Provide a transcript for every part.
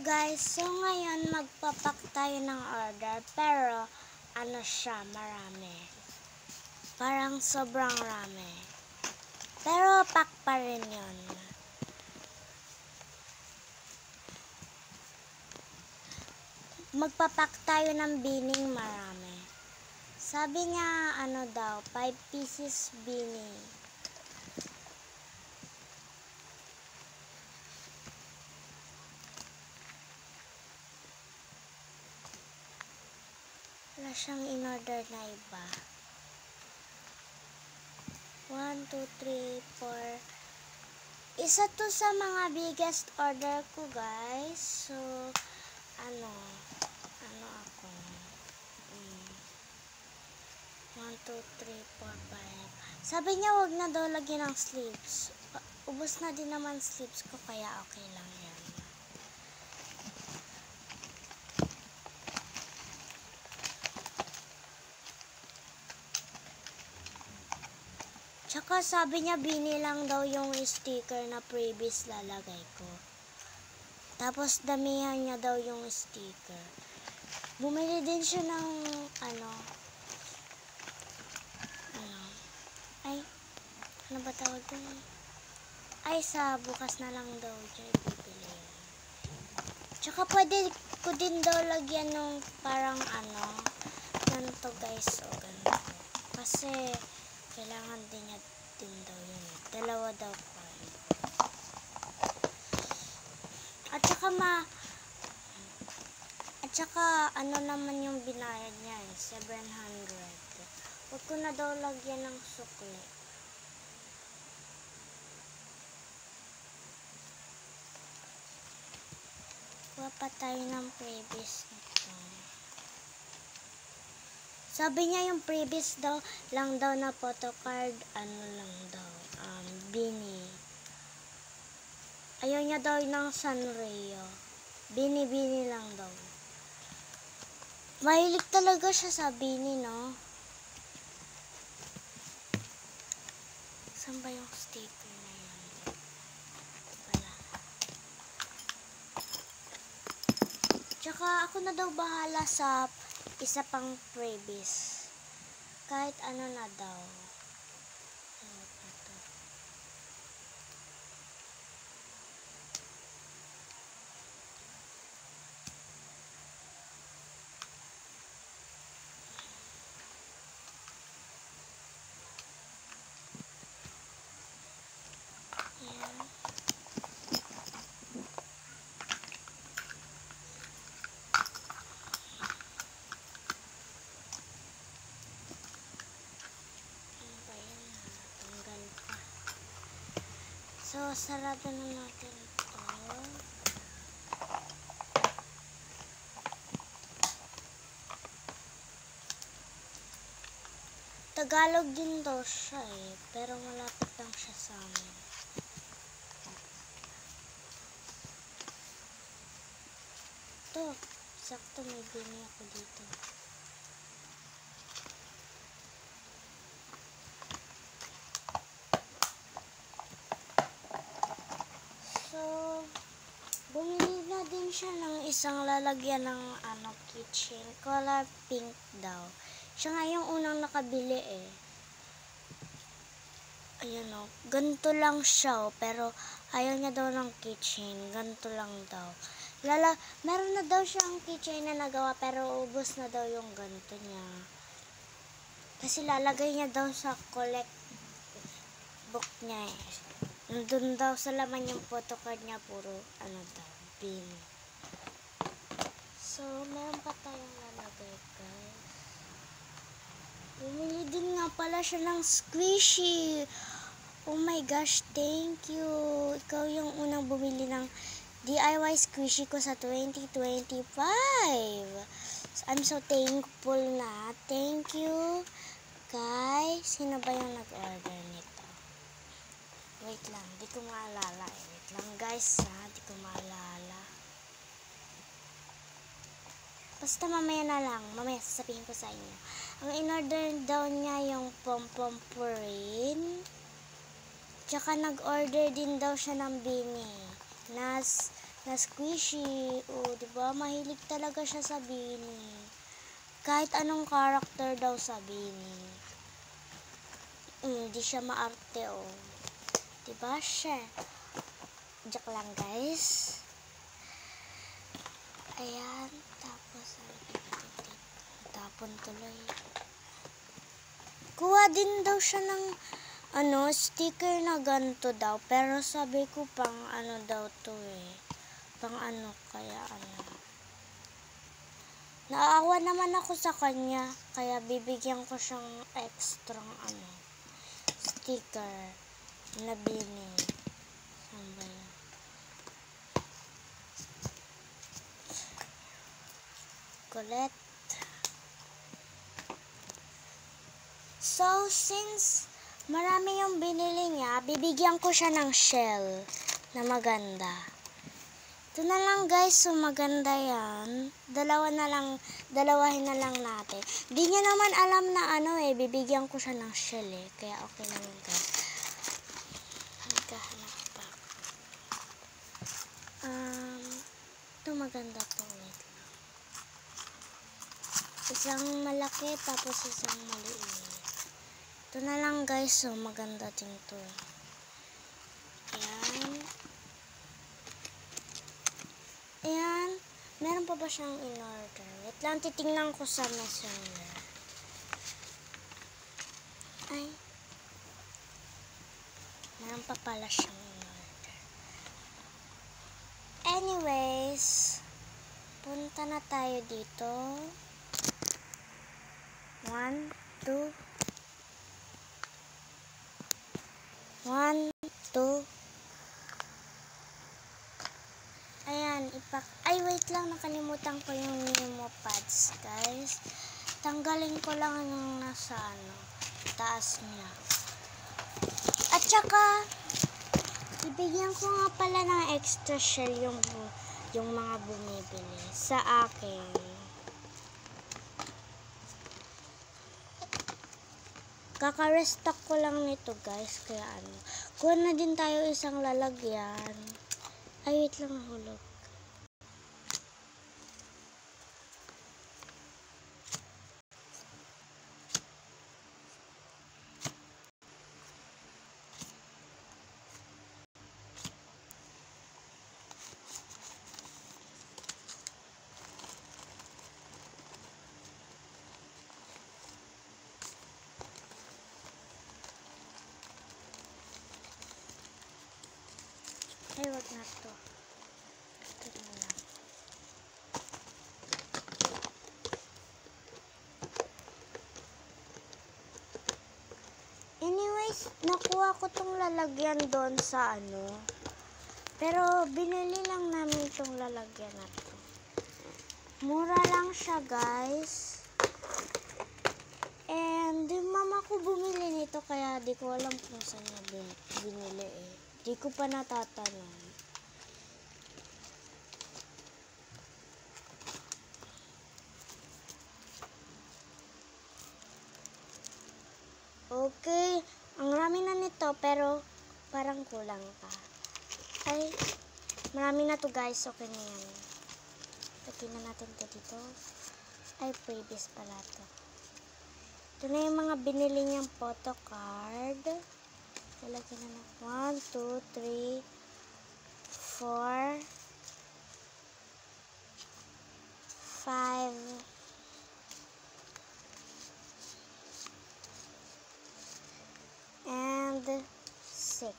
guys, so ngayon magpapak tayo ng order, pero ano siya, marami. Parang sobrang rami. Pero pack pa rin yun. Magpapak tayo ng bining marami. Sabi niya, ano daw, 5 pieces bining. Wala siyang in-order na iba. 1, 2, 3, 4. Isa to sa mga biggest order ko, guys. So, ano ako. 1, 2, 3, 4, 5. Sabi niya, wag na daw lagyan ng sleeves. Ubos na din naman sleeves ko, kaya okay lang yan. Tsaka sabi niya, binilang daw yung sticker na previous lalagay ko. Tapos damihan niya daw yung sticker. Bumili din siya ng ano ba tawag doon? Ay, sa bukas na lang daw dyan bibili yan. Tsaka pwede ko din daw lagyan ng parang ganito guys, o ganito. Kasi kailangan din niya din daw yun. Dalawa daw pa. At saka ano naman yung binayad niya, 700. Huwag ko na daw lagyan ng sukli. Kuha pa tayo ng previous nito. Sabi niya yung previous daw lang daw na photocard, lang daw, bini. Ayaw niya daw ng Sanrio. Bini lang daw. Mahilig talaga siya sa bini, no? Saan ba yung sticker na yan? Wala. Tsaka ako na daw bahala sa isa pang freebies. Kahit ano na daw. Ano pa to? Ayan. So, sarado na natin ito. Tagalog din daw siya pero malapit lang siya sa amin. Ito, sakto may bini ako dito. Bumili na din siya ng isang lalagyan ng kitchen. Color pink daw. Siya nga yung unang nakabili Ayan o. Ganito lang siya pero ayaw niya daw ng kitchen. Ganito lang daw. Meron na daw siyang kitchen na nagawa pero ubos na daw yung ganito niya. Kasi lalagay niya daw sa collect book niya Nandun daw sa laman yung photocard niya, puro daw, bin. So, meron pa tayong lalagay, guys. Bumili din nga pala siya ng squishy. Oh my gosh, thank you. Ikaw yung unang bumili ng DIY squishy ko sa 2025. I'm so thankful na. Thank you, guys. Sino ba yung nag-order nito? Wait lang, di ko maalala Wait lang guys di ko maalala. Basta mamaya na lang, mamaya sasabihin ko sa inyo. Ang in-order daw niya yung pom-pom purin. Tsaka nag-order din daw siya ng bini. na squishy. O, diba? Mahilig talaga siya sa Bini. Kahit anong character daw sa Bini. Hindi siya maarte, o. Diba siya? Joke lang, guys. Ayan. Tapos, tapon tuloy. Kuha din daw siya ng sticker na ganito daw. Pero sabi ko pang daw to eh. Pang kaya Naawa naman ako sa kanya. Kaya bibigyan ko siyang extra sticker na Bini. Saan ba yun? Colette. So, since marami yung binili niya, bibigyan ko siya ng shell na maganda. Ito na lang guys, so maganda yan. Dalawahin na lang natin. Di niya naman alam na bibigyan ko siya ng shell eh. Kaya okay lang yun guys. Nagkahanap pa. Ito maganda to. Wait lang. Isang malaki tapos isang maliit. Ito na lang guys, so maganda din to. Ayan. Meron pa ba siyang in-order? Wait lang, titingnan ko sa messenger. Ay. Meron pa pala siyang in-order. Anyways, punta na tayo dito. 1, 2, 1, 2. Ayan, ay, wait lang, nakalimutan ko yung Nemo pads, guys. Tanggalin ko lang yung nasa taas niya. At saka, ibigyan ko nga pala ng extra shell yung mga bumibili sa akin. Kaka-restock ko lang nito guys, kaya kuha na din tayo isang lalagyan. Ay, wait lang, nahulog. Ay, wag na to. Ito na lang. Anyways, nakuha ko tong lalagyan doon sa Pero, binili lang namin tong lalagyan na to. Mura lang siya, guys. And, mama ko bumili nito, kaya di ko alam kung saan niya binili eh. Di ko pa natatanong. Okay. Ang rami na nito, pero parang kulang pa. Ay, marami na to guys. Okay na yan. Lagyan na natin to dito. Ay, previous pala to. Ito na yung mga binili niyang photo card. Lalagyan na ng 1, 2, 3, 4, 5, and 6.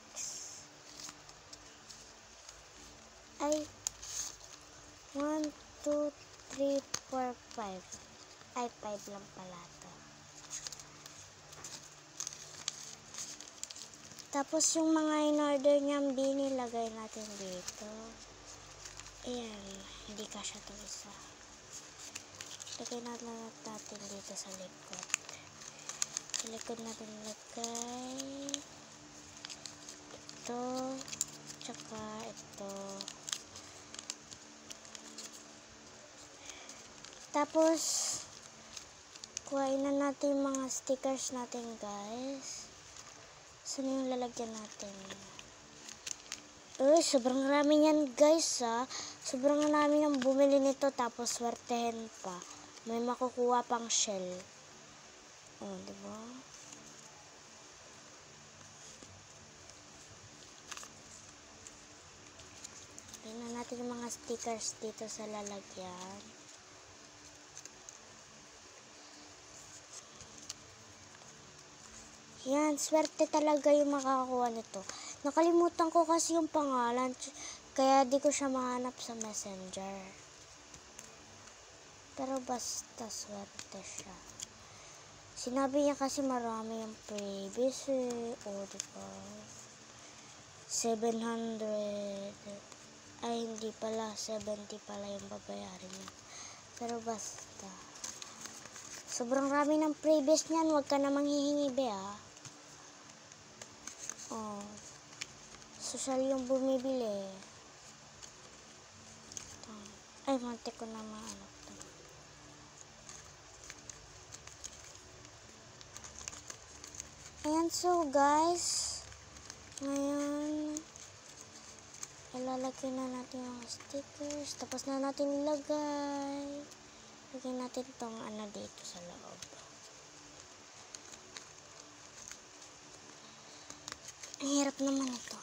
Ay, 1, 2, 3, 4, 5. Ay, 5 lang pala to. Tapos yung mga in-order niyang binilagay natin dito. Ayan, hindi kasya ito isa. Lagay natin dito sa likod. Sa likod natin lagay ito, tsaka ito. Tapos, kuhain na natin yung mga stickers natin guys. Saan yung lalagyan natin? Uy, sobrang rami niyan guys ha. Sobrang rami nang bumili nito tapos swertehin pa. May makukuha pang shell. Oh, diba? Tingnan natin yung mga stickers dito sa lalagyan. Yan, swerte talaga yung makakakuha nito. Nakalimutan ko kasi yung pangalan, kaya di ko siya mahanap sa messenger. Pero basta swerte siya. Sinabi niya kasi marami yung previous eh. O, diba? 700. Ay, hindi pala. 70 pala yung babayarin niya. Pero basta. Sobrang rami ng previous niyan. Huwag ka namang hihingi, be, ah. Oh. Social yung bumibili. Ay, mantik ko na mahanap to. Ayan, so guys. Ngayon, ilalagay na natin yung stickers. Tapos na natin ilagay. Lagay natin tong ano dito sa loob. Ang hirap naman ito.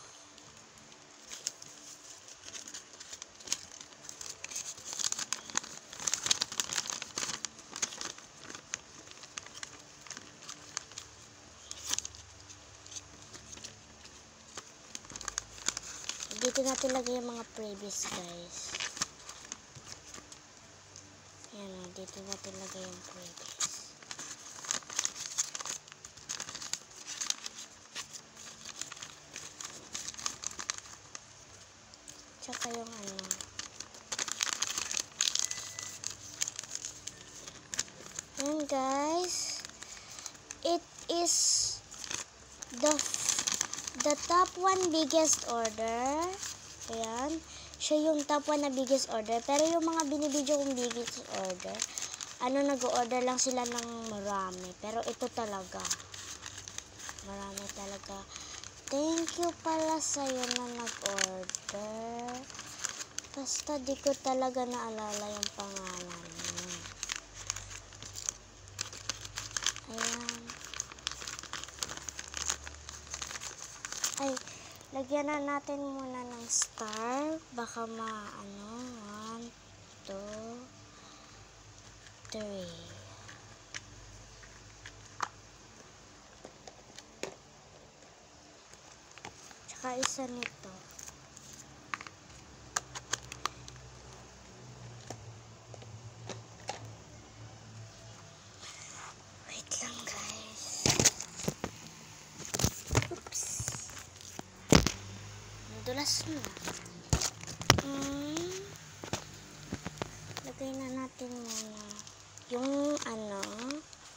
Dito natin lagay yung mga previous guys. Ayan o, dito natin lagay yung previous. Tsaka yung ano. Ayan guys. It is the top 1 biggest order. Ayan. Siya yung top 1 na biggest order. Pero yung mga binibidyo kong biggest order, nag-order lang sila ng marami. Pero ito talaga. Marami talaga. Thank you pala sa'yo na nag-order. Basta di ko talaga naalala yung pangalan niya. Ayan. Ay, lagyan na natin muna ng star. Baka 1, 2, 3. Tsaka isa nito. Wait lang guys. Oops. Nadulas na. Lagay na natin muna yung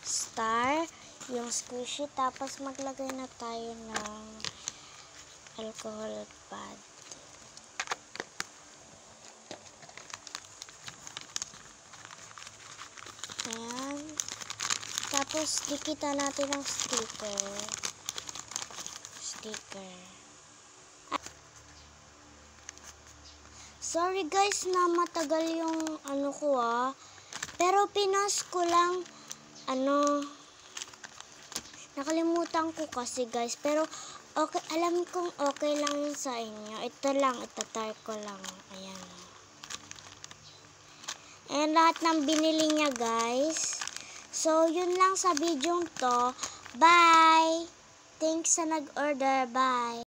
star, yung squishy, tapos maglagay na tayo ng alcohol pad. Ayan. Tapos dikita natin ang sticker. Sorry guys na matagal yung ko pero pinost ko lang nakalimutan ko kasi guys, pero okay, alam kong okay lang yun sa inyo. Ito lang, itatry ko lang. Ayan. Ayan lahat ng binili niya guys. So yun lang sa video to. Bye! Thanks sa nag-order. Bye!